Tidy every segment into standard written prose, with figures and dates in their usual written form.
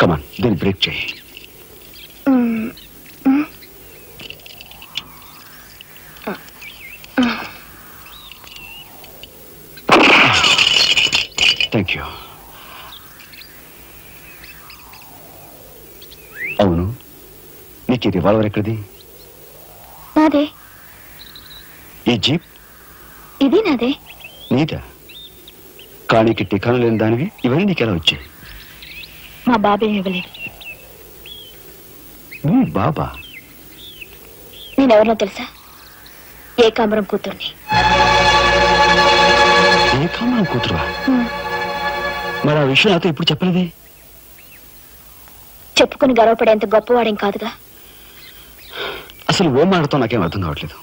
కమాన్, దీన్ని బ్రేక్ చేయి. Thank you. అవును, నీకు ఈ రివాల్వర్ ఎక్కడిది? నాదే. ఈ జీప్? ఇది నాదే. నీదా? కానీకి టికాను లేని దానివి ఇవన్నీ నీకెలా వచ్చాయి? మా బాబే ఇవ్వలేదు. నీ బాబా? నేనెవరినో తెలుసా? ఏకాంబరం కూతుర్ని. ఏకాంబరం కూతురువా? మరి ఆ విషయం నాతో ఇప్పుడు చెప్పలేదే? చెప్పుకుని గర్వపడేంత గొప్పవాడేం కాదుగా. అసలు ఓ మాటతో నాకేం అర్థం కావట్లేదు.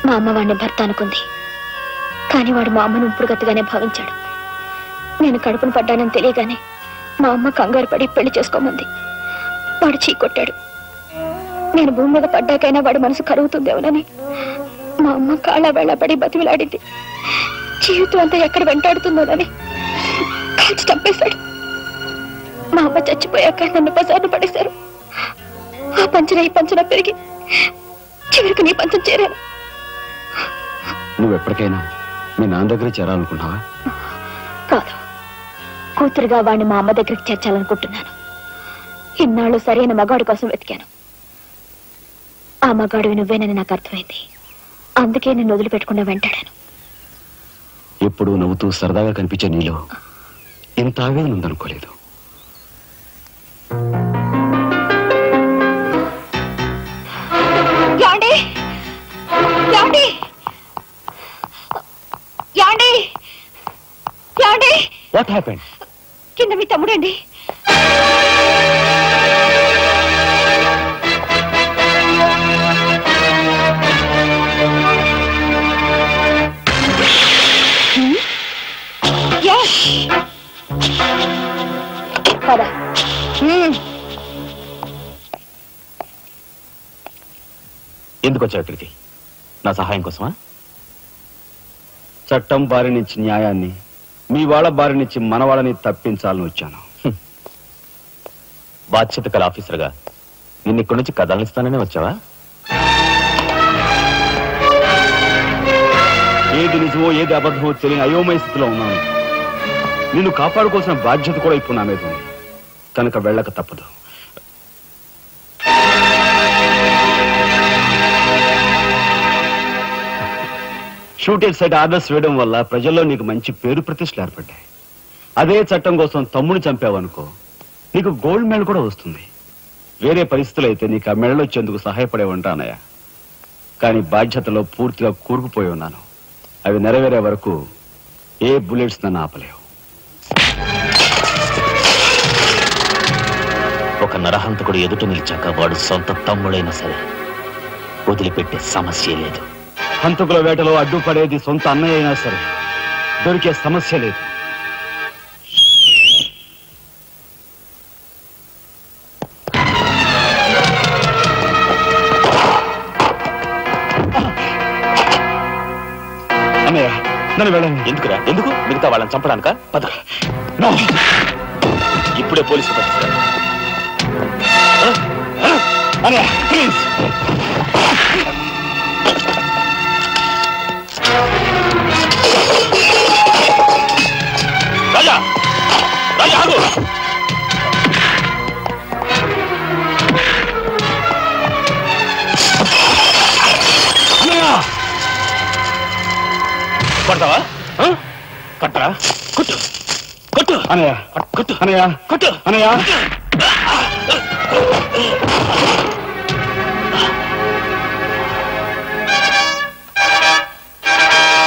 మా అమ్మ వాడిని భర్త అనుకుంది, కానీ వాడు మా అమ్మను ఉంపుడుగతిగానే భావించాడు. నేను కడుపును పడ్డానని తెలియగానే మా అమ్మ కంగారు పడి పెళ్లి చేసుకోమంది. వాడు చీకొట్టాడు. నేను భూమి మీద పడ్డాకైనా వాడి మనసు కరుగుతుందేమోనని మా అమ్మ కాళ్ళ వేళపడి బతిమిలాడింది. జీవితం అంతా ఎక్కడ వెంటాడుతుందోనని కాల్చి చంపేశాడు. మా అమ్మ చచ్చిపోయాక నన్ను బజార్ను పడేశారు. ఆ పంచన ఈ పంచన పెరిగి చివరికి నీ పంచం చేరాను. నువ్వు ఎప్పటికైనా మీ నాన్న దగ్గర చేరాలనుకున్నావా? కాదు, కూతురుగా వాడిని మా అమ్మ దగ్గరికి చేర్చాలనుకుంటున్నాను. ఇన్నాళ్ళు సరైన మగాడి కోసం వెతికాను. ఆ మగాడివి నువ్వేనని నాకు అర్థమైంది. అందుకే నేను వదిలిపెట్టకుండా వెంటాడాను. ఎప్పుడు నవ్వుతూ సరదాగా కనిపించే నీలో ఇంత ఆవేదన ఉందనుకోలేదు. What happened? కింద మీ తమ్ముడండి. ఎందుకు వచ్చావు ఇక్కడికి? నా సహాయం కోసమా? చట్టం బారి నుంచి న్యాయాన్ని, మీ వాళ్ళ బారి నుంచి మన వాళ్ళని తప్పించాలని వచ్చాను. బాధ్యత గల ఆఫీసర్గా నిన్ను ఇక్కడి నుంచి కదలనిస్తాననే వచ్చావా? ఏది నిజమో ఏది అబద్ధమో తెలియని అయోమయ స్థితిలో ఉన్నాను. నిన్ను కాపాడుకోవాల్సిన బాధ్యత కూడా ఇప్పుడు నా మీద ఉంది. కనుక వెళ్ళక తప్పదు. షూటెడ్ సైడ్ ఆర్డర్స్ వేయడం వల్ల ప్రజల్లో నీకు మంచి పేరు ప్రతిష్టలు ఏర్పడ్డాయి. అదే చట్టం కోసం తమ్ముని చంపావనుకో, నీకు గోల్డ్ మెడల్ కూడా వస్తుంది. వేరే పరిస్థితులు అయితే నీకు ఆ మెడల్ వచ్చేందుకు సహాయపడేవంటా అన్నయ్య. కానీ బాధ్యతలో పూర్తిగా కూరుకుపోయి ఉన్నాను. అవి నెరవేరే వరకు ఏ బుల్లెట్స్ నన్ను ఆపలేవు. ఒక నరహంతకుడు ఎదుట నిలిచాక వాడు సొంత తమ్ముడైనా సరే వదిలిపెట్టే సమస్య లేదు. హంతకుల వేటలో అడ్డుపడేది సొంత అన్నయ్య అయినా సరే దొరికే సమస్య లేదు. అన్నయ్య నన్ను వెళ్ళండి. ఎందుకురా? ఎందుకు? మిగతా వాళ్ళని చంపడానికా? పద. ఇప్పుడే పోలీసులు పట్టిస్తారు. అన్నయ్య ప్లీజ్. రాజా, రాజా ఆగు. కొడతావా? కొట్టరా? కొట్టు, కొట్టు అన్నయ్య, కొట్టు అన్నయ్య, కొట్టు అన్నయ్య.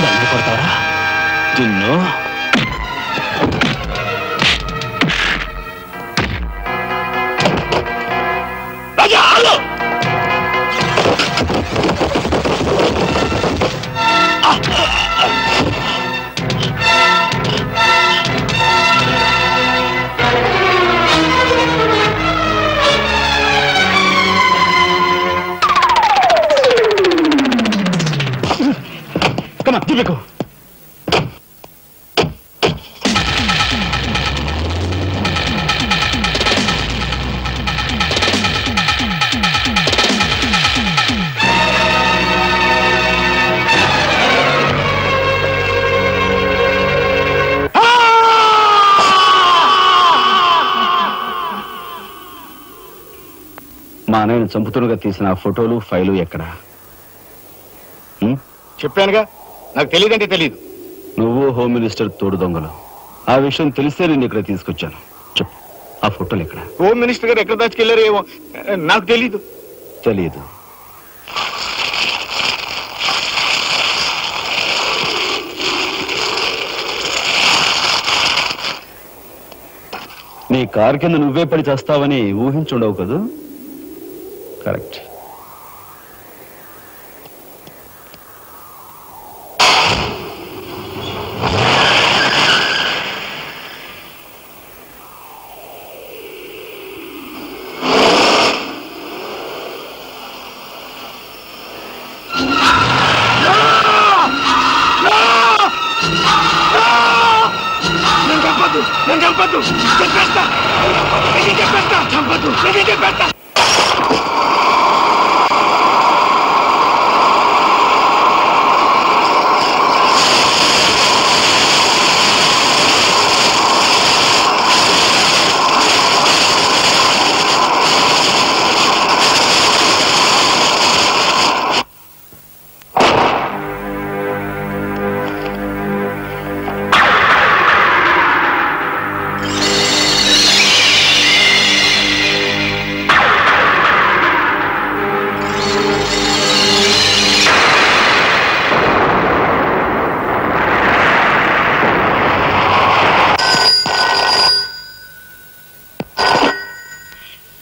నన్ను కొడతావా? నిన్ను రాజా ఆగు. కమా దిబ్బకు. మా అన్నయ్యను చంపుతున్నగా తీసిన ఫోటోలు ఫైలు ఎక్కడ? చెప్పానుగా, నాకు తెలియదంటే తెలియదు. నువ్వు హోమ్ మినిస్టర్ తోడు దొంగలు. ఆ విషయం తెలిస్తే నేను ఇక్కడ తీసుకొచ్చాను. చెప్పు, ఆ ఫోటోలు ఎక్కడ? హోమ్ మినిస్టర్ గారు ఎక్కడ దాచుకెళ్లారో ఏమో నాకు తెలియదు. తెలియదు. నీ కారు కింద నువ్వే పడి చేస్తావని ఊహించుండవు కదూ? కరెక్ట్.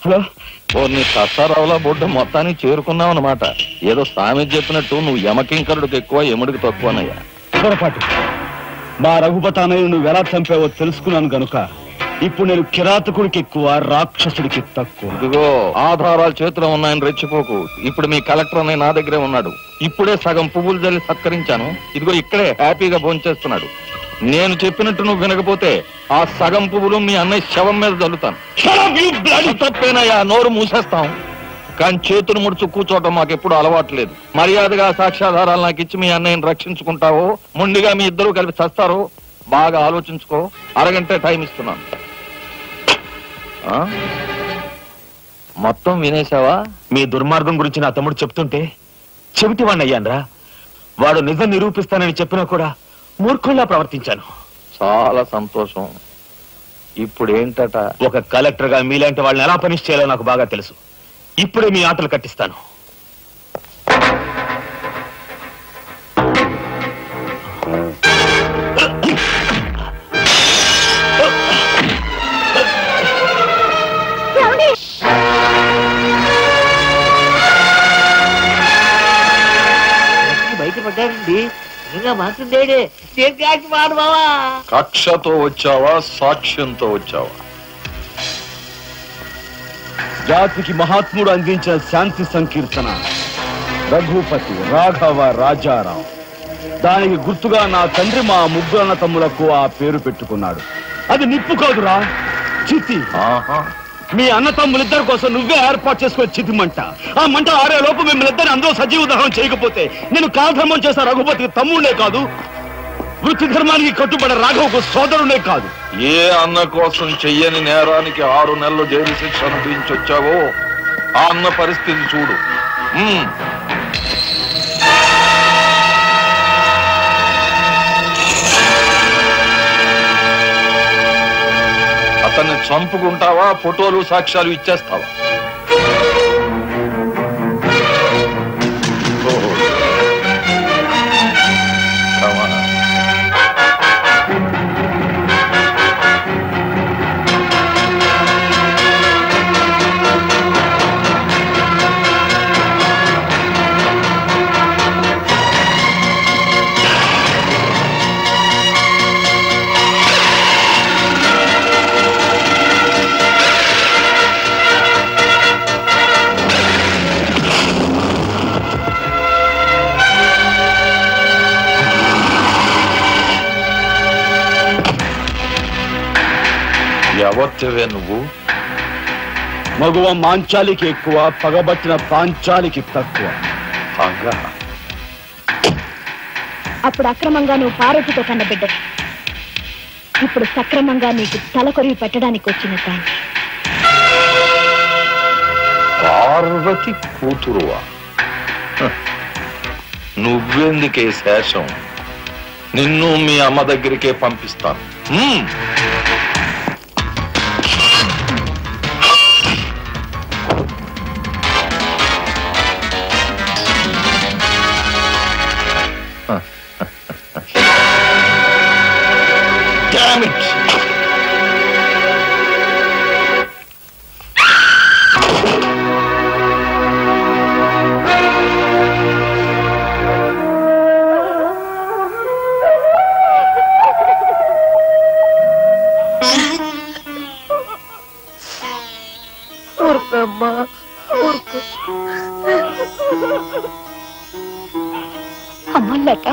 హలో, నీ సత్తారావుల బొడ్డు మొత్తానికి చేరుకున్నావు అన్నమాట. ఏదో స్వామి చెప్పినట్టు నువ్వు యమకింకరుడికి ఎక్కువ యముడికి తక్కువనయ్యా. పొరపాటు. మా రఘుపతి అన్నయ్య నువ్వు ఎలా చంపావో తెలుసుకున్నాను గనుక ఇప్పుడు నేను కిరాతకుడికి ఎక్కువ, రాక్షసుడికి తక్కువ. ఇదిగో ఆధారాలు చేతిలో ఉన్నాయని రెచ్చిపోకు. ఇప్పుడు మీ కలెక్టర్ అన్నయ్య నా దగ్గరే ఉన్నాడు. ఇప్పుడే సగం పువ్వులు జల్లి సత్కరించాను. ఇదిగో ఇక్కడే హ్యాపీగా భోంచేస్తున్నాడు. నేను చెప్పినట్టు నువ్వు వినకపోతే ఆ సగం పువ్వులు మీ అన్నయ్య శవం మీద జల్లుతాను. తప్పేనయ్యా, నోరు మూసేస్తాం. కానీ చేతులు ముడుచు కూర్చోవటం మాకెప్పుడు అలవాట్లేదు. మర్యాదగా సాక్ష్యాధారాలు నాకు ఇచ్చి మీ అన్నయ్యని రక్షించుకుంటావో ముందుగా మీ ఇద్దరు కలిపి చస్తారో బాగా ఆలోచించుకో. అరగంట టైం ఇస్తున్నాను. మొత్తం వినేశావా? మీ దుర్మార్గం గురించి నా తమ్ముడు చెప్తుంటే చెవిటి వాడిని అయ్యాన్రా. వాడు నిజం నిరూపిస్తానని చెప్పినా కూడా మూర్ఖంలా ప్రవర్తించాను. చాలా సంతోషం. ఇప్పుడు ఏంటట? ఒక కలెక్టర్ గా మీలాంటి వాళ్ళని ఎలా పనిష్ చేయాలో నాకు బాగా తెలుసు. ఇప్పుడే మీ ఆటలు కట్టిస్తాను. బయటపడ్డాడండి. ఇంకా మాత్రం కక్షతో వచ్చావా, సాక్ష్యంతో వచ్చావా? జాతికి మహాత్ముడు అందించిన శాంతి సంకీర్తన రఘుపతి రాఘవ రాజారాం. దానికి గుర్తుగా నా తండ్రి మా ముగ్గురు అన్న తమ్ములకు ఆ పేరు పెట్టుకున్నాడు. అది నిప్పు కాదురా, చితి. మీ అన్న తమ్ములిద్దరి కోసం నువ్వే ఏర్పాటు చేసుకునే చితి మంట. ఆ మంట ఆరే లోపు మిమ్మల్ని ఇద్దరిని అందరూ సజీవ దహనం చేయకపోతే నేను కాలధర్మం చేసిన రఘుపతికి తమ్ముడే కాదు, వృత్తి ధర్మానికి కట్టుబడే రాఘవకు సోదరుడే కాదు. ఏ అన్న కోసం చెయ్యని నేరానికి 6 నెలలు జైలు శిక్ష అనుభవించొచ్చావో ఆ అన్న పరిస్థితి చూడు. అతన్ని చంపుకుంటావా, ఫోటోలు సాక్ష్యాలు ఇచ్చేస్తావా? ఎవరివే నువ్వు? మగువ మాంచాలికి ఎక్కువ, పగబట్టిన పాంచాలికి తక్కువ. అప్పుడు అక్రమంగా నువ్వు పార్వతితో కన్న బిడ్డ, ఇప్పుడు సక్రమంగా నీకు తలకొరివి పెట్టడానికి వచ్చిన దాన్ని. పార్వతి కూతురువా? నువ్వెందుకే శేషం? నిన్ను మీ అమ్మ దగ్గరికే పంపిస్తాను. Damn it! ఊరుకోమ్మా, ఊరుకో. అమ్మలత,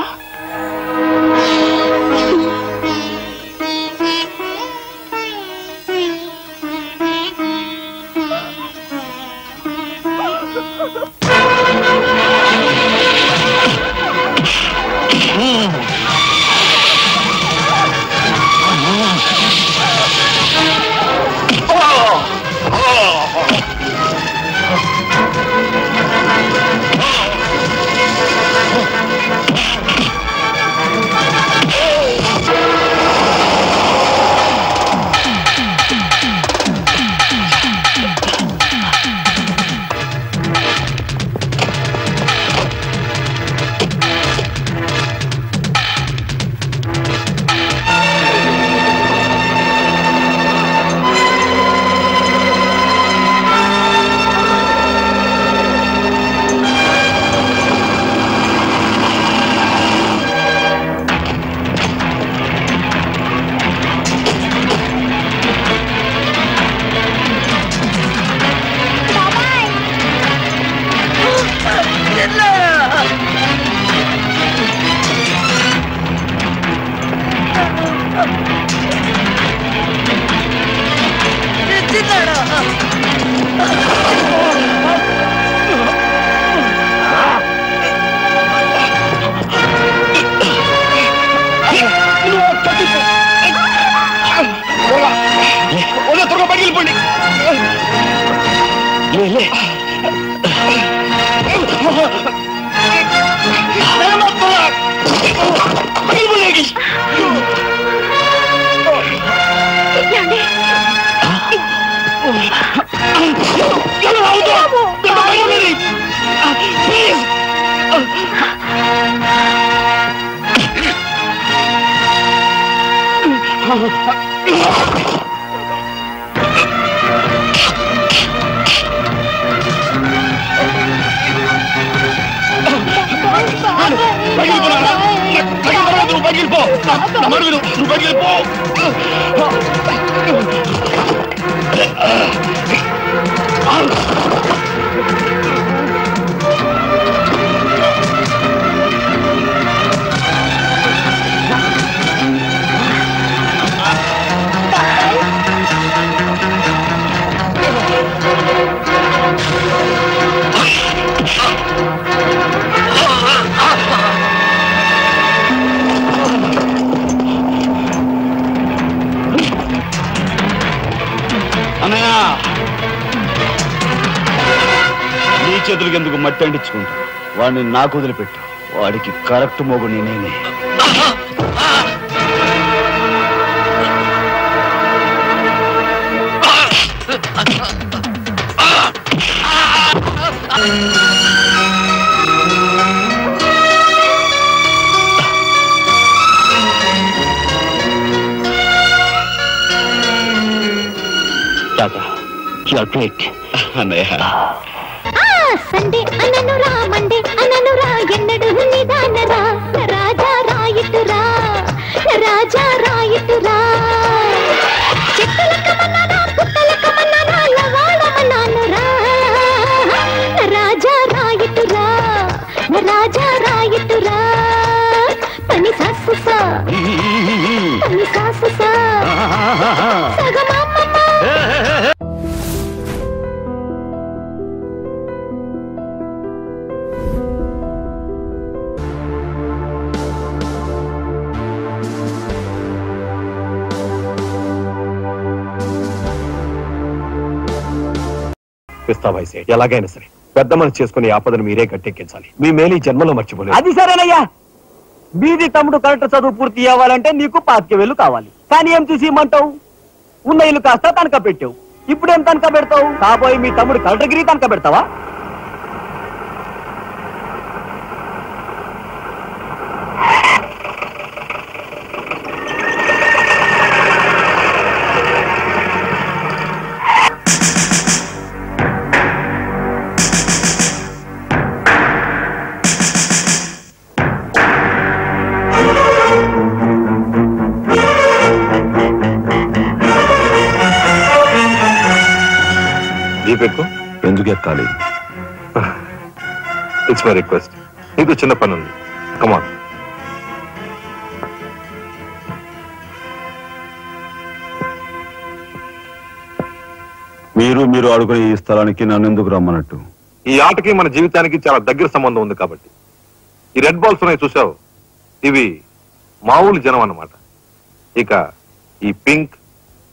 చేతులకి ఎందుకు మట్టి అంటించుకుంటా? వాడిని నాకు వదిలిపెట్టు. వాడికి కరెక్ట్ మొగుడు నేనే. సండే అననురా మండే అననురా ఎన్నడు నిదానరా రాజా రాయితురా రాజా రాయితురా చెట్టుల కమనరా పుట్టల కమనరా లవాళమనానురా రాజా రాయితురా రాజా రాయితురా పని సాసుసా సగమమ్మ పిస్తాబాయి సేట్ ఎలాగైనా సరే పెద్ద మనసు చేసుకుని ఆపదను మీరే గట్టెక్కించాలి. మీ మేలు ఈ జన్మలో మర్చిపోలేదు. అది సరేనయ్యా. బీది తమ్ముడు కలెక్టర్ చదువు పూర్తి అవ్వాలంటే నీకు 25,000 కావాలి. కానీ ఏం చూసి ఇమ్మంటావు? ఉన్న ఇల్లు కాస్త తనఖా పెట్టావు. ఇప్పుడేం తనఖా పెడతావు? కాబోయే మీ తమ్ముడు కలెక్టర్గిరి తనఖా పెడతావా? ఎందుకు ఎక్కాలి? It's my request. నీకు చిన్న పని ఉంది. కమాన్. మీరు అడుగునే ఈ స్థలానికి నన్ను ఎందుకు రమ్మన్నట్టు? ఈ ఆటకి మన జీవితానికి చాలా దగ్గర సంబంధం ఉంది కాబట్టి. ఈ రెడ్ బాల్స్ ఉన్నాయి చూసావు, ఇవి మామూలు జనం అన్నమాట. ఇక ఈ pink,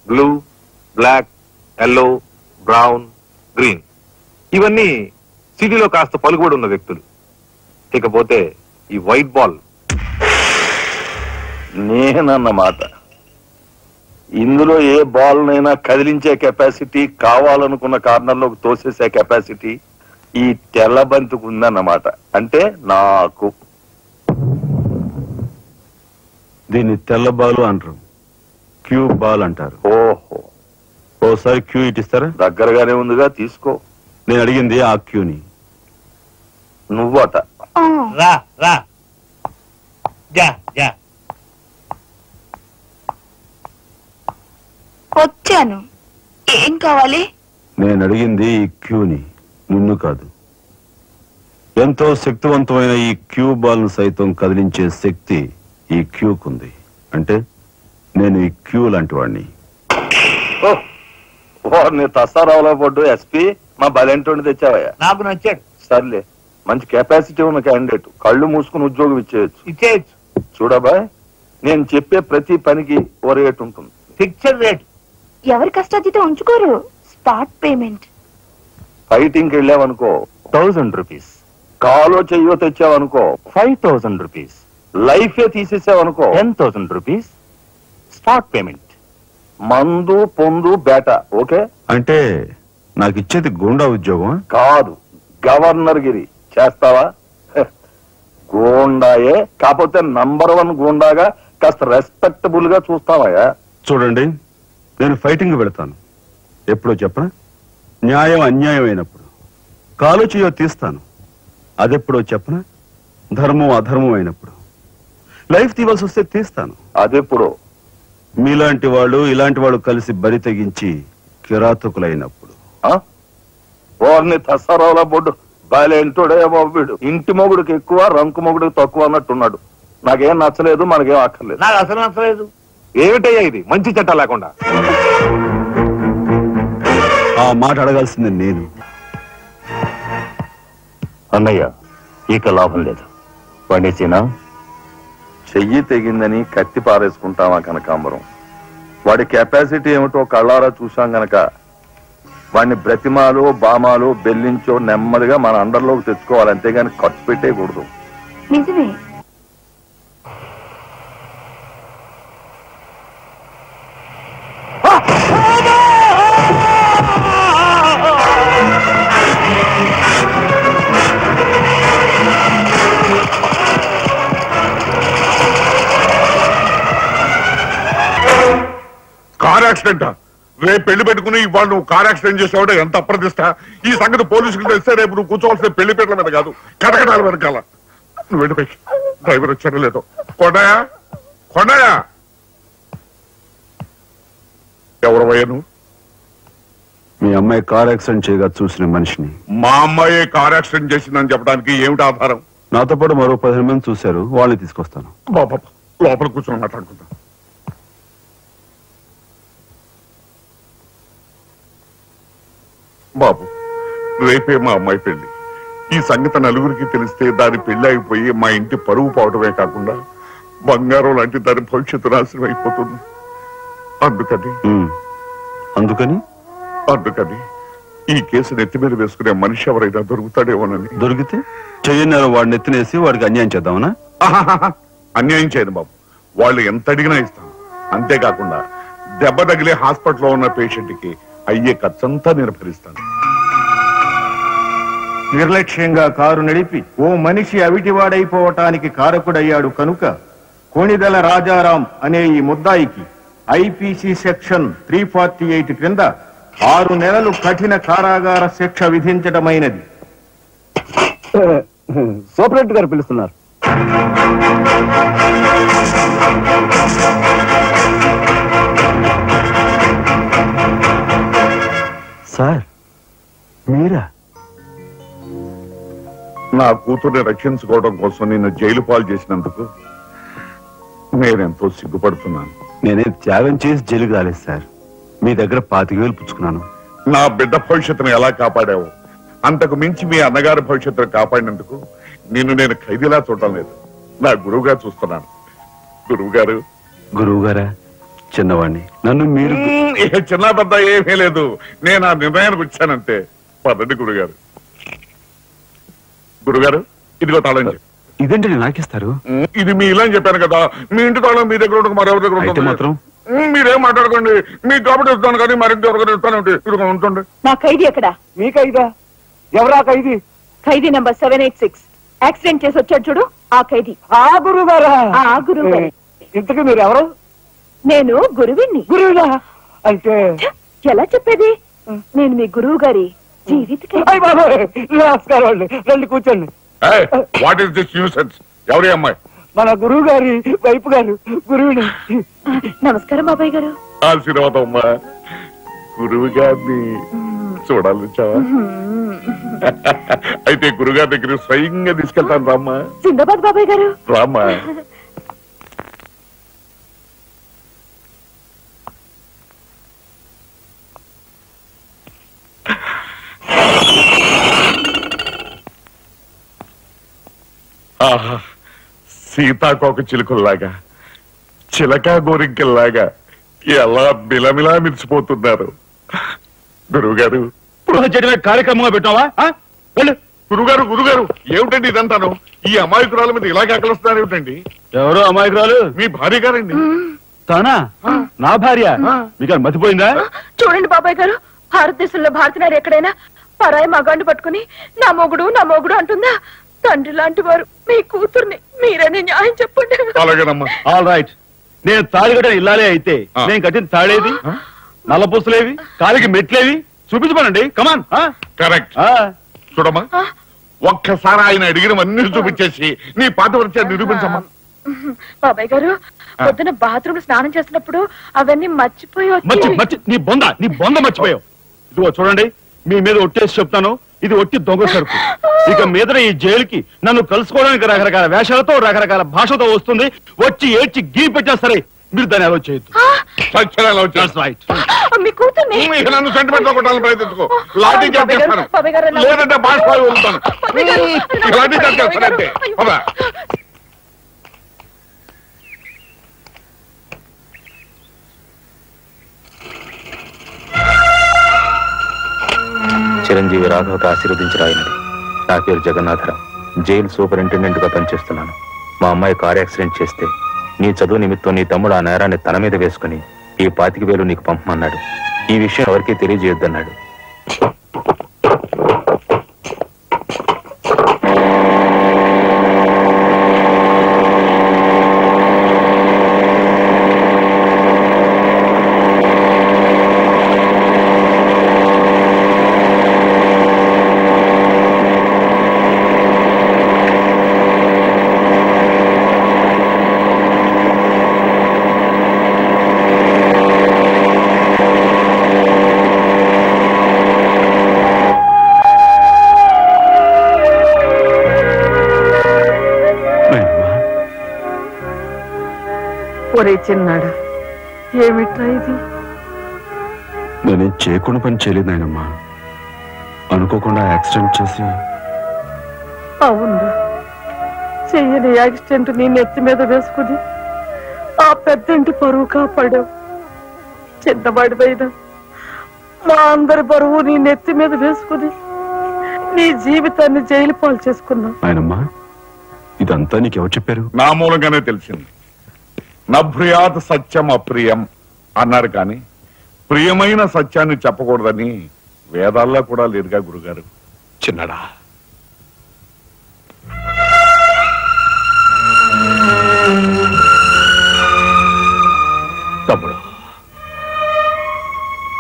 blue, black, yellow, brown, green ఇవన్నీ సిటీలో కాస్త పలుకుబడి ఉన్న వ్యక్తులు. ఇకపోతే ఈ వైట్ బాల్ నేనన్నమాట. ఇందులో ఏ బాల్ నైనా కదిలించే కెపాసిటీ, కావాలనుకున్న కార్నర్లోకి తోసేసే కెపాసిటీ ఈ తెల్ల బంతికి ఉందన్నమాట. అంటే నాకు. దీన్ని తెల్ల బాలు అంటారు, క్యూ బాల్ అంటారు. ఓహో, ఓసారి క్యూ ఇటిస్తారా? దగ్గరగానే ఉందిగా, తీసుకో. నేను అడిగింది ఆ క్యూని. నువ్వట. రా రా జా జా. వచ్చాను. ఏం కావాలి? నేను అడిగింది ఈ క్యూని, నిన్ను కాదు. ఎంతో శక్తివంతమైన ఈ క్యూ బాల్ సైతం కదిలించే శక్తి ఈ క్యూకుంది. అంటే నేను ఈ క్యూ లాంటి వాడిని. నీ తసారావులో పడ్డు ఎస్పీ మా బలెంటోని తెచ్చావయ్యా. నాకు నచ్చాడు. సర్లే, మంచి కెపాసిటీ ఉన్న క్యాండిడేట్. కళ్ళు మూసుకుని ఉద్యోగం ఇచ్చేయచ్చు. ఇచ్చేయచ్చు. చూడబాయ్, నేను చెప్పే ప్రతి పనికి ఓ రేట్ ఉంటుంది. Fixed rate. ఎవరి కష్టాతీతం ఉంచుకోరు. Spot payment. ఫైటింగ్కి వెళ్ళావనుకో 1000 రూపీస్. కాలో చెయ్యో తెచ్చావనుకో 5000 రూపీస్. లైఫే తీసేసావనుకో 10,000 రూపీస్. Spot payment. మందు పొందు బేట. ఓకే? అంటే నాకు ఇచ్చేది గూండా ఉద్యోగం కాదు, గవర్నర్ గిరి. చేస్తావా? గూండాయే, కాకపోతే నంబర్ 1 గూండాగా కాస్త రెస్పెక్టబుల్ గా చూస్తావయ్యా. చూడండి, నేను ఫైటింగ్ పెడతాను. ఎప్పుడో చెప్పనా? న్యాయం అన్యాయం అయినప్పుడు. కాలు చేయో తీస్తాను. అదెప్పుడో చెప్పనా? ధర్మం అధర్మం అయినప్పుడు. లైఫ్ తీవాల్సి వస్తే తీస్తాను. అదెప్పుడు? మీలాంటి వాళ్ళు ఇలాంటి వాళ్ళు కలిసి బరి తెగించి కిరాతకులైనప్పుడు. వారిని తసరావుల బొడ్డు బాలేంటోడే బాబుడు. ఇంటి మొగుడికి ఎక్కువ, రంకు మొగుడికి తక్కువ అన్నట్టున్నాడు. నాకేం నచ్చలేదు, మనకేం అక్కర్లేదు. నాకు అసలు నచ్చలేదు. ఏమిటయ్యా ఇది? మంచి చట్టం లేకుండా. ఆ మాట అడగాల్సింది నేను. అన్నయ్య, ఇక లాభం లేదు. పండేసినా చెయ్యి తెగిందని కత్తి పారేసుకుంటామా కనకాంబరం? వాడి కెపాసిటీ ఏమిటో కళ్ళారా చూసాం గనక వాడిని బ్రతిమాలో బామాలో బెల్లించో నెమ్మదిగా మన అండర్లోకి తెచ్చుకోవాలి. అంతేగాని ఖర్చు పెట్టేయకూడదు. నిజమే. Car accident. రేపు పెళ్లి పెట్టుకుని ఇవాళ నువ్వు కార్ యాక్సిడెంట్ చేసావుంటే ఎంత అప్రదిష్ట. ఈ సంగతి పోలీసులకు తెలిస్తే రేపు నువ్వు కూర్చోవాల్సిన పెళ్లి పీటల మీద కాదు, కటకటాల వెనకాల. నువ్వు వెళ్ళిపోయి డ్రైవర్ వచ్చాడో లేదో. కొండయా, కొండయా, ఎవరవయ్యా నువ్వు? మీ అమ్మాయి కార్ యాక్సిడెంట్ చేయగా చూసిన మనిషిని. మా అమ్మాయి కార్ యాక్సిడెంట్ చేసిందని చెప్పడానికి ఏమిటి ఆధారం? నాతో పాటు మరో 15 మంది చూశారు, వాళ్ళని తీసుకొస్తాను. బాబా, లోపల కూర్చొని మాట్లాడుకుంటా. బాబు, రేపే మా అమ్మాయి పెళ్లి. ఈ సంగతి నలుగురికి తెలిస్తే దాని పెళ్లి అయిపోయి మా ఇంటి పరువు పోవడమే కాకుండా బంగారం లాంటి దాని భవిష్యత్తు నాశనం అయిపోతుంది. అందుకని అందుకని అందుకని ఈ కేసు నెత్తి మీద వేసుకునే మనిషి ఎవరైనా దొరుకుతాడేమోనని. దొరికితే చెయ్యన్నారు వాడిని ఎత్తినేసి వాడికి అన్యాయం చేద్దామనా? అన్యాయం చేయను బాబు, వాళ్ళు ఎంత అడిగినా ఇస్తాను. అంతేకాకుండా దెబ్బ తగిలే హాస్పిటల్లో ఉన్న పేషెంట్ కి అయ్యే ఖర్చంతా నేను భరిస్తాను. నిర్లక్ష్యంగా కారు నడిపి ఓ మనిషి అవిటివాడైపోవటానికి కారకుడయ్యాడు కనుక కోణిదెల రాజారాం అనే ఈ ముద్దాయికి ఐపీసీ సెక్షన్ 348 క్రింద 6 నెలలు కఠిన కారాగార శిక్ష విధించడమైనది. సూపరింటెండెంట్ గారు పిలుస్తున్నారు. సార్ మీరా? నా కూతుర్ని రక్షించుకోవడం కోసం నిన్ను జైలు పాలు చేసినందుకు నేనెంతో సిగ్గుపడుతున్నాను. నేనేం త్యాగం చేసి జైలుకి రాలేదు సార్, మీ దగ్గర 25,000 పుచ్చుకున్నాను. నా బిడ్డ భవిష్యత్తును ఎలా కాపాడావు, అంతకు మించి మీ అన్నగారి భవిష్యత్తును కాపాడినందుకు నిన్ను నేను ఖైదీలా చూడటం లేదు, నా గురువుగా చూస్తున్నాను. గురువుగారు. గురువుగారా? చిన్నవాణ్ణి, నన్ను మీరు చిన్న పెద్ద ఏమీ లేదు, నేను ఆ నిర్ణయానికి వచ్చానంతే. పదండి గురుగారు. గురుగారు, ఇదిగో తాళం. ఇదేంటి నాకిస్తారు? ఇది మీ ఇలా చెప్పాను కదా, మీ ఇంటి తాళం మీ దగ్గర ఉండక మరెవరి దగ్గర ఉంటుంది మాత్రం. మీరేం మాట్లాడకండి, మీకు కాబట్టి ఇస్తాను కానీ మరింత ఎవరికైనా ఇస్తానంటే ఇదిగో ఉంటుంది. నా ఖైదీ ఎక్కడ? మీ ఖైదా? ఎవరా ఖైదీ? ఖైదీ నంబర్ 786 యాక్సిడెంట్ చేసి వచ్చాడు చూడు, ఆ ఖైదీ. ఆ గురువు గారా? ఆ గురువు గారు. ఇంతకీ మీరు ఎవరు? నేను గురువిని. గురువులా అంటే ఎలా చెప్పేది? నేను మీ గురువు గారి జీవిత. నమస్కారం అండి, రండి కూర్చోండి. What is this nuisance? ఎవరి అమ్మాయి? మన గురువు గారి వైపు గారు గురువుని. నమస్కారం బాబాయ్ గారు. ఆశీర్వాదం అమ్మా. గురువు గారిని చూడాలొచ్చావా? అయితే గురుగారి దగ్గర స్వయంగా తీసుకెళ్తాను రామ్మా. జిందాబాద్ బాబాయ్ గారు. రామ్మా. ఆహా, సీతాకోక చిలుకల్లాగా చిలక గోరింకల్లాగా ఎలా మిలమిలా మిర్చిపోతున్నారు. గురువు గారు కార్యక్రమంగా పెట్టావా? గురుగారు గురుగారు ఏమిటండి ఇదంతాను? ఈ అమాయకురాల మీద ఇలాగే అక్కలుస్తున్నారు ఏమిటండి? ఎవరో అమాయకురాలు? మీ భార్య గారండి. తానా? నా భార్య? మీకు మతిపోయిందా? చూడండి బాబాయ్ గారు, భారతదేశంలో భారతీయులు ఎక్కడైనా పరాయి మగాండు పట్టుకుని నా మొగుడు అంటుందా? తండ్రి లాంటి వారు మీ కూతుర్ని మీరని న్యాయం చెప్పండి. అలాగేనమ్మా. All right. నేను తాళి కట్టిన ఇల్లాలే అయితే నేను కట్టిన తాళేది, నల్లపూసలేవి, కాలికి మెట్లేవి చూపించమనండి. కమాన్. కరెక్ట్. చూడమ్మా, ఒక్కసారి ఆయన అడిగినవన్నీ చూపించేసి నీ పాత పరిచయాన్ని నిరూపించమ్మా. బాబాయ్ గారు, పొద్దున బాత్రూమ్ స్నానం చేస్తున్నప్పుడు అవన్నీ మర్చిపోయి నీ బొంద మర్చిపోయావు. ఇదిగో చూడండి, మీ మీద ఒట్టేసి చెప్తాను, ఇది ఒట్టి దొంగ సరుకు. ఇక మీద ఈ జైలుకి నన్ను కలుసుకోవడానికి రకరకాల వేషాలతో రకరకాల భాషతో వస్తుంది. వచ్చి ఏడ్చి గీ పెట్టా సరే మీరు దాన్ని అలో చేయొద్దు. మీ కూతుర్ని నన్ను సెంటిమెంట్ లో కొట్టాలని ప్రయత్నించుకో. లాఠీ చార్జ్ చేస్తాను, లేదంటే బాష్ పాలు వదులుతాను. లాఠీ చార్జ్ చేస్తానంటే. చిరంజీవి రాఘవకు ఆశీర్వదించరాయినది. నా పేరు జగన్నాథరావు, జైలు సూపరింటెండెంట్ గా పనిచేస్తున్నాను. మా అమ్మాయి కారు యాక్సిడెంట్ చేస్తే నీ చదువు నిమిత్తం నీ తమ్ముడు ఆ నేరాన్ని తన మీద వేసుకుని ఈ 25,000 నీకు పంపమన్నాడు. ఈ విషయం ఎవరికీ తెలియజేయొద్దన్నాడు. ఒరే చిన్నాడా, ఏమిట్రా ఇది? నేనేం చేయకుండా పని చేయలేదు నాయనమ్మా. అనుకోకుండా యాక్సిడెంట్ చేసి. అవును, చెయ్యని యాక్సిడెంట్ నీ నెత్తి మీద వేసుకుని ఆ పెద్దంటి పరువు కాపాడావు. చిన్నవాడి పైన మా అందరి బరువు నీ నెత్తి మీద వేసుకుని నీ జీవితాన్ని జైలు పాలు చేసుకున్నావు. ఆయనమ్మా, ఇదంతా నీకెవరు చెప్పారు? నా మూలంగానే తెలిసింది. నభ్రియాత్ సత్యం అప్రియం అన్నారు, కానీ ప్రియమైన సత్యాన్ని చెప్పకూడదని వేదాల్లో కూడా లేదుగా గురుగారు. చిన్నడా, తమ్ముడు,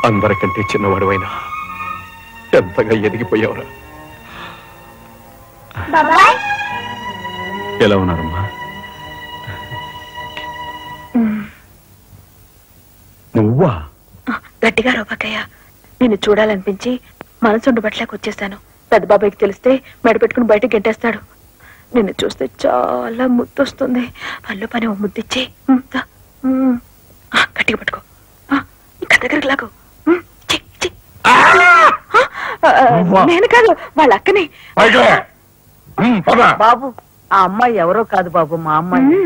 అందరికంటే చిన్నవాడువైనా ఎంతగా ఎదిగిపోయావురా. ఎలా ఉన్నారమ్మా? నువ్వా? గట్టిగా రోపకయ్య, నిన్ను చూడాలనిపించి మనసుండు బట్టలేక వచ్చేసాను. పెద్ద బాబాయ్కి తెలిస్తే మెడ పెట్టుకుని బయటకు గెంటేస్తాడు. నిన్ను చూస్తే చాలా ముద్దొస్తుంది. అల్లు పని ఓ ముద్దిచ్చి గట్టిగా పట్టుకో. ఇంకా దగ్గరికి లాగు. నేను కాదు, వాళ్ళ అక్కని. బాబు, ఆ అమ్మాయి ఎవరో కాదు బాబు, మా అమ్మాయి.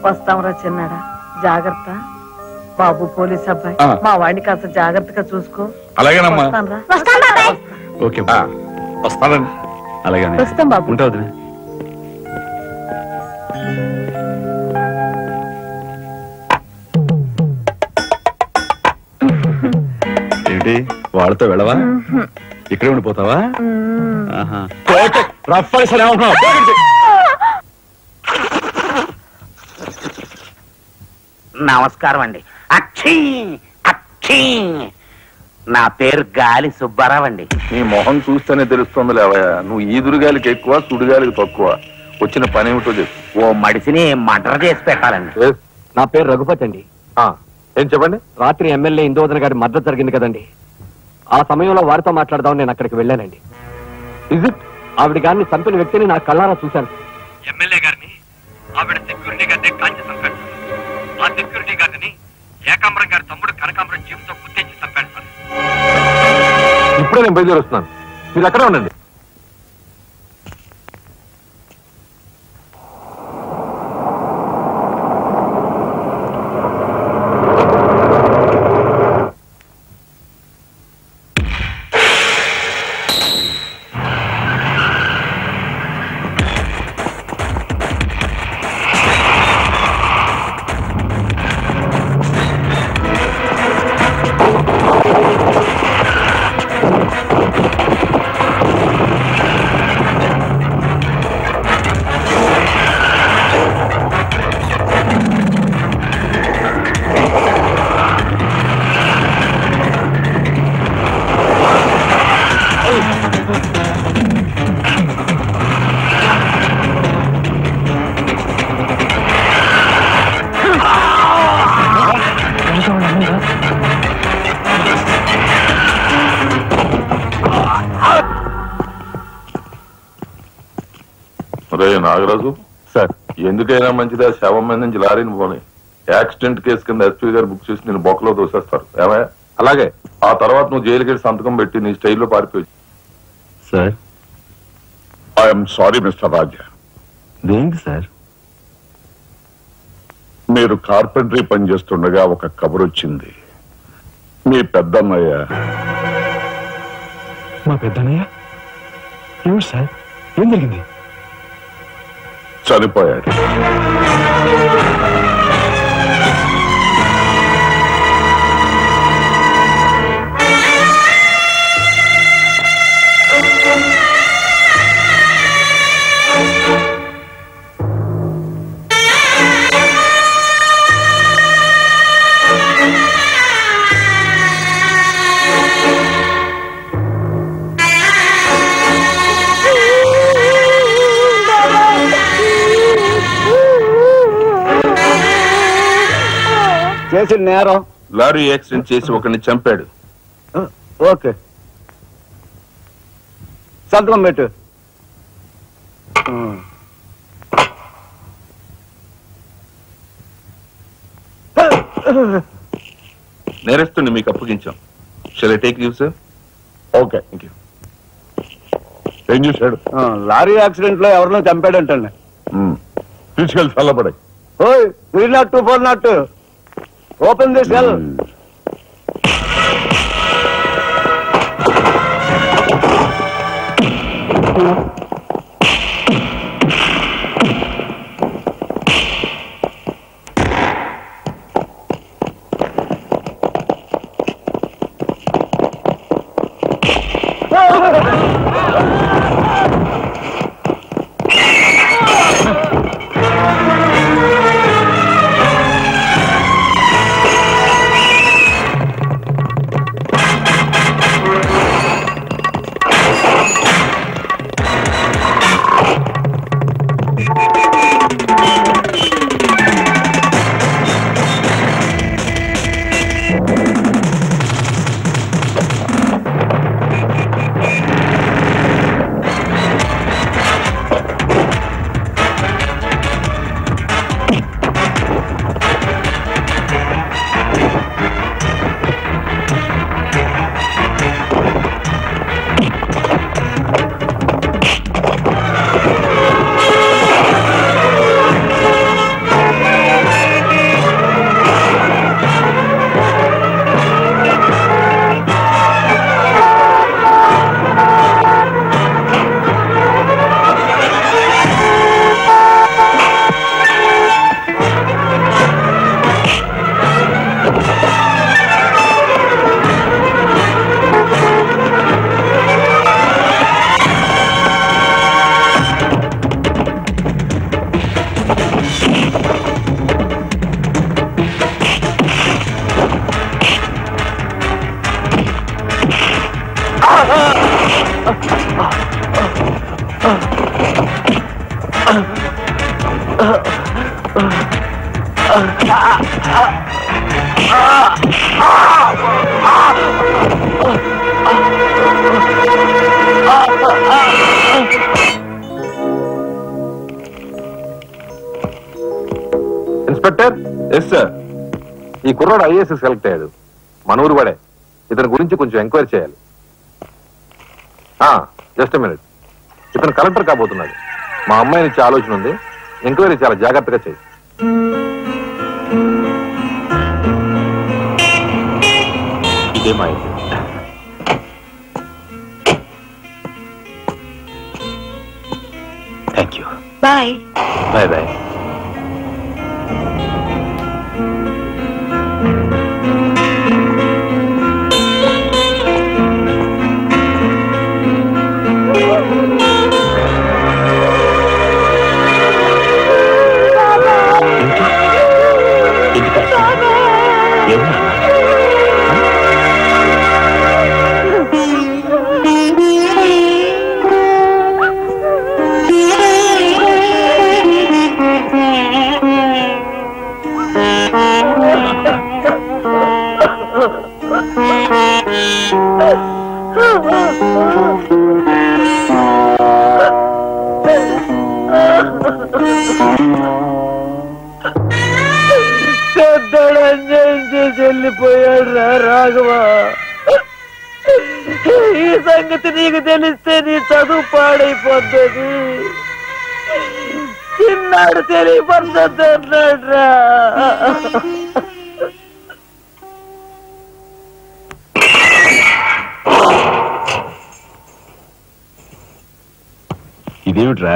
వస్తాంరా చిన్నాడా, జాగ్రత్త. బాబు పోలీస్ అబ్బాయి, మా వాడిని కాస్త జాగ్రత్తగా చూసుకో. అలాగేనమ్మా. ఓకే, వస్తానండి. అలాగే వస్తాం బాబు. ఉంటావు. ఏంటి, వాళ్ళతో వెళ్ళవా? ఇక్కడే ఉండిపోతావా? నమస్కారం అండి. అక్షీ అక్షీ, నా పేరు గాలి సుబ్బారావు అండి. నీ మొహం చూస్తేనే తెలుస్తుంది లేవయ్యా, నువ్వు ఈదురుగాలికి ఎక్కువ సుడిగాలికి తక్కువ. వచ్చిన పని ఏమిటో చెప్పు. ఓ మడిసిని మర్డర్ చేసి పెట్టాలండి. నా పేరు రఘుపతి అండి. ఏం చెప్పండి? రాత్రి ఎమ్మెల్యే ఇందోదన గారి మద్దతు జరిగింది కదండి. ఆ సమయంలో వారితో మాట్లాడదామని నేను అక్కడికి వెళ్ళానండి. ఆవిడ గారిని చంపిన వ్యక్తిని నా కళ్ళారా చూశాను. ఎమ్మెల్యే గారిని ఆవిడ సెక్యూరిటీ గారిని కాల్చి చంపాడు. ఆ సెక్యూరిటీ గారిని ఏకాంబరం గారి తమ్ముడు కనకాంబరం జీవంతో గుర్తించి చంపాడు సార్. ఇప్పుడే నేను బయలుదేరి వస్తున్నాను, మీరు అక్కడే ఉండండి. నాగరాజు సార్, ఎందుకైనా మంచిది ఆ శవం మీద నుంచి లారీని పోనీ. యాక్సిడెంట్ కేసు కింద ఎస్పీ గారు బుక్ చేసి నేను బొక్కలో దోసేస్తారు. ఏమయ్యా? అలాగే. ఆ తర్వాత నువ్వు జైలుకి సంతకం పెట్టి నీ స్టైల్లో పారిపోయి. సార్, ఐఎమ్ సారీ మిస్టర్ రాజా. దేనికి సార్? మీరు కార్పెంటరీ పని చేస్తుండగా ఒక కబురు వచ్చింది. మీ పెద్దన్నయ్య. మా పెద్దన్నయ్య? ఏమిటి సార్, ఏం జరిగింది? చనిపోయాడు. చేసిన నేరం లారీ యాక్సిడెంట్ చేసి ఒకరిని చంపాడు. ఓకే, సంతకం పెట్టు. నేరస్తుని మీకు అప్పగించాం. Shall I take leave sir? Okay, thank you. ఏం చేశాడు? లారీ యాక్సిడెంట్ లో ఎవరినో చంపాడంటండి. తీసుకెళ్ళి చల్లబడాయి. ఓయ్, 302, 402, open the cell. Inspector. Yes sir. ఈ కుర్రాడు ఐఏఎస్ సెలెక్ట్ అయ్యాడు, మన ఊరు వాడే. ఇతని గురించి కొంచెం ఎంక్వైరీ చేయాలి. Just minute. ఇతను కలెక్టర్ కాబోతున్నాడు. మా అమ్మాయిని ఇచ్చే ఆలోచన ఉంది. ఎంక్వైరీ చాలా జాగ్రత్తగా చేయి. ఇదే మా thank you. Bye bye bye. వెళ్ళిపోయాడు రా రాఘవ. ఈ సంగతి నీకు తెలిస్తే నీ చదువు పాడైపోతుంది. చిన్నాడు తెలియపడుతుంది అన్నాడు రా. ఇదేమిట్రా,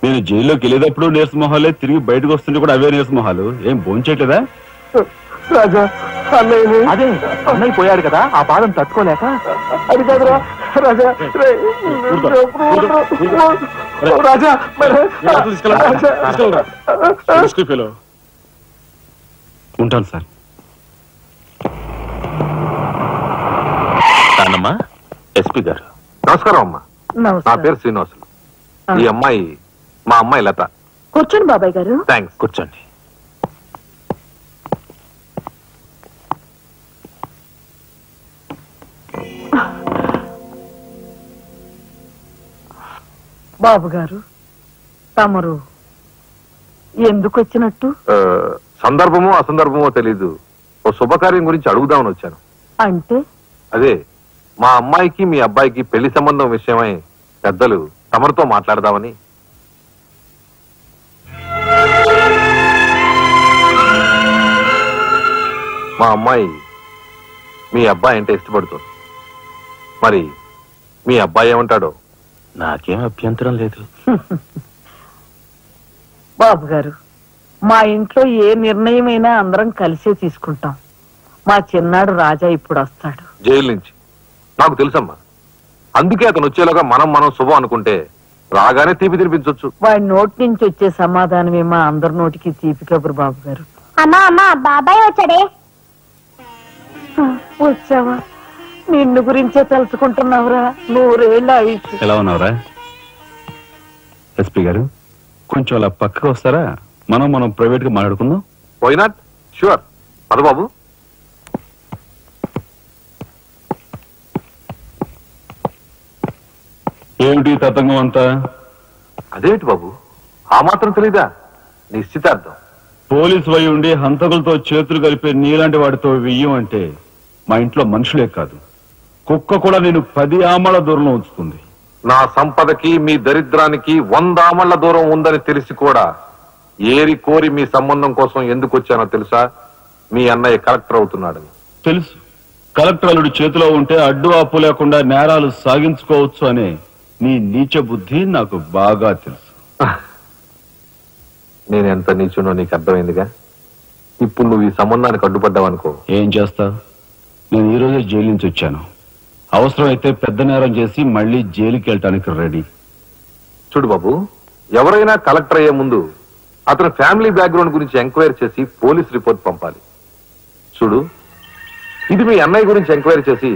నేను జైల్లోకి వెళ్ళేటప్పుడు నీరసమొహాలే, తిరిగి బయటకు వస్తుంటే కూడా అవే నీరసమొహాలు. ఏం భోంచేయట్లేదా? రాజా అదే అన్నయ్య పోయాడు కదా, ఆ బాధను తట్టుకోలేక. అది కాదురా రాజా. రాజా ఉంటాను సార్. నాన్నమ్మా, ఎస్పీ గారు. నమస్కారం అమ్మా. నా పేరు శ్రీనివాసులు. ఈ అమ్మాయి మా అమ్మాయి లత. కూర్చోండి బాబాయ్ గారు. థ్యాంక్స్. కూర్చోండి. బాబు గారు, తమరు ఎందుకు వచ్చినట్టు? సందర్భమో అసందర్భమో తెలీదు. ఓ శుభకార్యం గురించి అడుగుదామని వచ్చాను. అంటే? అదే, మా అమ్మాయికి మీ అబ్బాయికి పెళ్లి సంబంధం విషయమై పెద్దలు తమరితో మాట్లాడదామని. మా అమ్మాయి మీ అబ్బాయి అంటే ఇష్టపడుతుంది. మరి మీ అబ్బాయి ఏమంటాడో నాకేం అభ్యంతరం లేదు. బాబు గారు, మా ఇంట్లో ఏ నిర్ణయమైనా అందరం కలిసే తీసుకుంటాం. మా చిన్నాడు రాజా ఇప్పుడు వస్తాడు జైలు నుంచి. నాకు తెలుసమ్మా, అందుకే అతను వచ్చేలాగా మనం శుభం అనుకుంటే రాగానే తీపి తినిపించవచ్చు. వాడి నోటి నుంచి వచ్చే సమాధానమే మా అందరి నోటికి తీపి కబురు. బాబు గారు, అమ్మా అమ్మా బాబాయ్ వచ్చాడే. వచ్చావా? నిన్ను గురించే తెలుసుకుంటున్నావురా. 100 ఏళ్ళ ఆయుష్. ఎలా ఉన్నావురా ఎస్పీ గారు? కొంచెం అలా పక్కకు వస్తారా? మనం ప్రైవేట్ గా మాట్లాడుకుందాం. Why not? షూర్. పద బాబు. ఏమిటి తతంగం అంతా? అదేమిటి బాబు, ఆ మాత్రం తెలీదా? నిశ్చితార్థం. పోలీసు వై ఉండి హంతకులతో చేతులు కలిపే నీలాంటి వాడితో వెయ్యం అంటే మా ఇంట్లో మనుషులే కాదు, కుక్క కూడా నేను 10 ఆమళ్ల దూరంలో ఉంచుతుంది. నా సంపదకి మీ దరిద్రానికి 100 ఆమళ్ల దూరం ఉందని తెలిసి కూడా ఏరి కోరి మీ సంబంధం కోసం ఎందుకు వచ్చానో తెలుసా? మీ అన్నయ్య కలెక్టర్ అవుతున్నాడని. తెలుసు. కలెక్టర్ అల్లుడి చేతిలో ఉంటే అడ్డు ఆపు లేకుండా నేరాలు సాగించుకోవచ్చు అనే నీ నీచ బుద్ధి నాకు బాగా తెలుసు. నేను ఎంత నీచునో నీకు అర్థమైందిగా. ఇప్పుడు నువ్వు ఈ సంబంధానికి అడ్డుపడ్డావనుకో, ఏం చేస్తావు? నేను ఈ రోజే జైలు నుంచి వచ్చాను. అవసరమైతే పెద్ద నేరం చేసి మళ్ళీ జైలుకి వెళ్ళటానికి రెడీ. చూడు బాబు, ఎవరైనా కలెక్టర్ అయ్యే ముందు అతని ఫ్యామిలీ బ్యాక్గ్రౌండ్ గురించి ఎంక్వైరీ చేసి పోలీస్ రిపోర్ట్ పంపాలి. చూడు, ఇది మీ అన్నయ్య గురించి ఎంక్వైరీ చేసి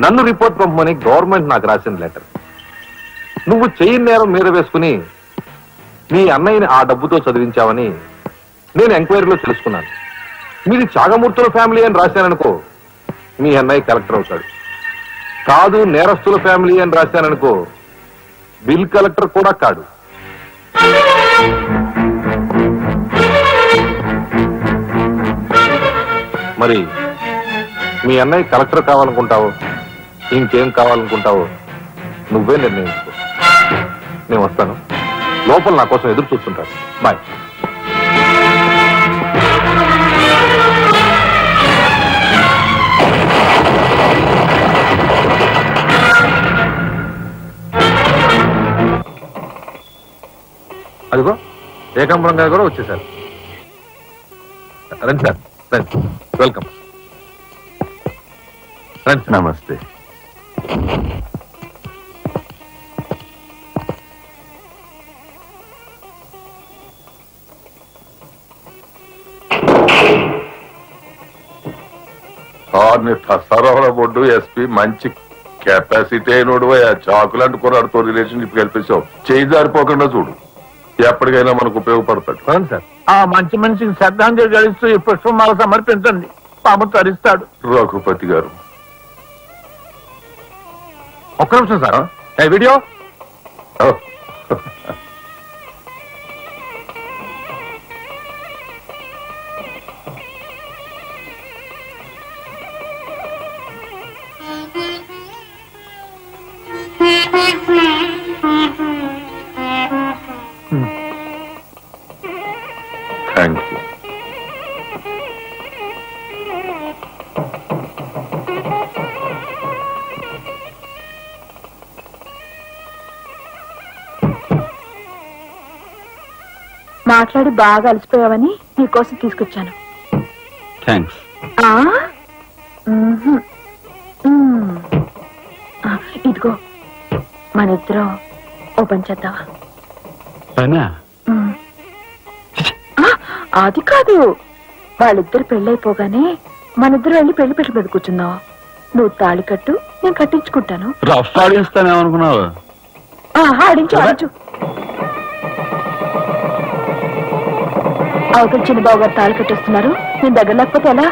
నన్ను రిపోర్ట్ పంపమని గవర్నమెంట్ నాకు రాసిన లెటర్. నువ్వు చెయ్యి నేరం మీద వేసుకుని మీ అన్నయ్యని ఆ డబ్బుతో చదివించావని నేను ఎంక్వైరీలో తెలుసుకున్నాను. మీది చాగమూర్తుల ఫ్యామిలీ అని రాశాననుకో, మీ అన్నయ్య కలెక్టర్ అవుతాడు. కాదు నేరస్తుల ఫ్యామిలీ అని రాశాననుకో, బిల్ కలెక్టర్ కూడా కాడు. మరి మీ అన్నయ్య కలెక్టర్ కావాలనుకుంటావో ఇంకేం కావాలనుకుంటావో నువ్వే నిర్ణయించుకో. నేను వస్తాను, లోపల నా కోసం ఎదురు చూస్తుంటాను. బాయ్. అదిగో ఏకాంబరం గారు కూడా వచ్చేసారు. రండి సార్, రండి. వెల్కమ్. రండి. నమస్తే. సరవర బొడ్డు ఎస్పీ మంచి కెపాసిటీ అయినోడు. చాకులాంటి కుర్రాడితో రిలేషన్షిప్ కల్పించావు. చేయి జారిపోకుండా చూడు, ఎప్పటికైనా మనకు ఉపయోగపడతాడు. అవును సార్. ఆ మంచి మనిషికి శ్రద్ధాంజలి గడిస్తూ ఈ పుష్పమాల సమర్పించండి, పాము తరిస్తాడు. రఘుపతి గారు, ఒక్క నిమిషం సార్. Video thank you. మాట్లాడి బాగా అలసిపోయావని నీకోసం తీసుకొచ్చాను. థ్యాంక్స్. ఇదిగో మన ఇద్దరం ఓ పని చేద్దావా? పనా? అది కాదు, వాళ్ళిద్దరు పెళ్ళైపోగానే మనిద్దరు వెళ్ళి పెళ్లి పెట్టి మీద కూర్చుందాం. నువ్వు తాళి కట్టు, నేను కట్టించుకుంటాను. రఫ్ ఆడిస్తానేమనుకున్నావు? ఆడించు ఆడించు. అవతల చిన్నబాబు గారు తాళి కట్టేస్తున్నారు, నేను దగ్గర లేకపోతే ఎలా?